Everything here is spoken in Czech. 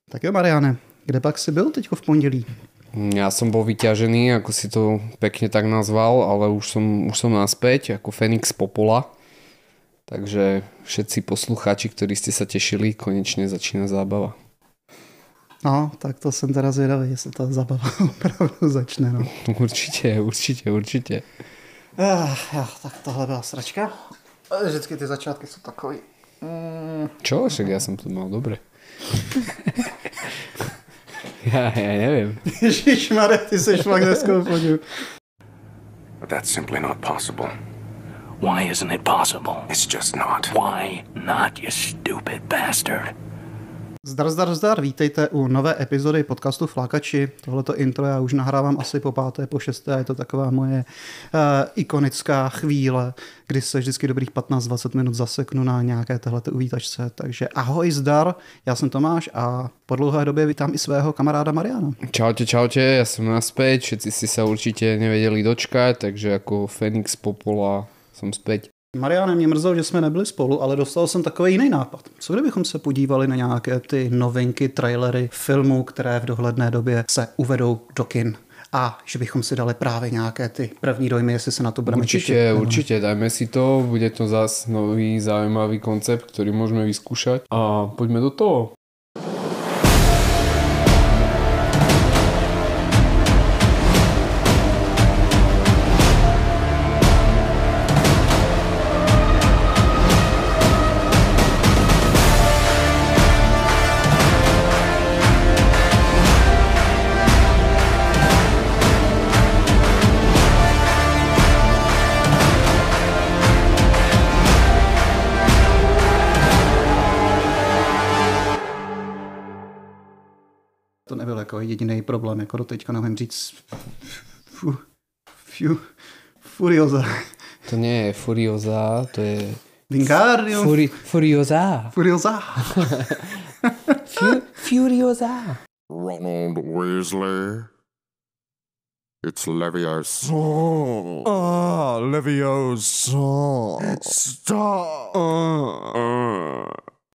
Tak jo, Mariane, kde pak si byl teďko v pondělí? Ja som bol vyťažený, ako si to pekne tak nazval, ale už som naspäť, ako Fenix Popola. Takže všetci poslucháči, ktorí ste sa tešili, konečne začína zábava. No, tak to jsem teda zvědavý, jestli ta zábava opravdu začne. No. Určite. Tak tohle byla sračka. Vždycky ty začátky jsou takový. Čo? Však ja som to mal dobre. Ja neviem. Ježišmarja, ty seš fakt dneska v podiu. But that's simply not possible. Why isn't it possible? It's just not. Why not, you stupid bastard? Zdar, vítejte u nové epizody podcastu Flákači. Tohleto intro já už nahrávám asi po 5., po 6. Je to taková moje ikonická chvíle, kdy se vždycky dobrých 15-20 minut zaseknu na nějaké téhleté uvítačce. Takže ahoj, zdar, já jsem Tomáš a po dlouhé době vítám i svého kamaráda Mariana. Čaute, ja som naspäť, všetci ste sa určite nevedeli dočkať, takže ako Fenix Popola som späť. Mariane, mě mrzelo, že jsme nebyli spolu, ale dostal jsem takový jiný nápad. Co kdybychom se podívali na nějaké ty novinky, trailery filmů, které v dohledné době se uvedou do kin? A že bychom si dali právě nějaké ty první dojmy, jestli se na to budeme těšit. Určite, dajme si to, bude to zás nový zaujímavý koncept, ktorý môžeme vyskúšať a poďme do toho. To nebyl jako jediný problém, jako do teďka nevím říct Furiosa. To nie je Furiosa, to je... Wingardium Furiosa. Furiosa. Furiosa. Ronald Weasley. It's Leviosa. Leviosa. Stop.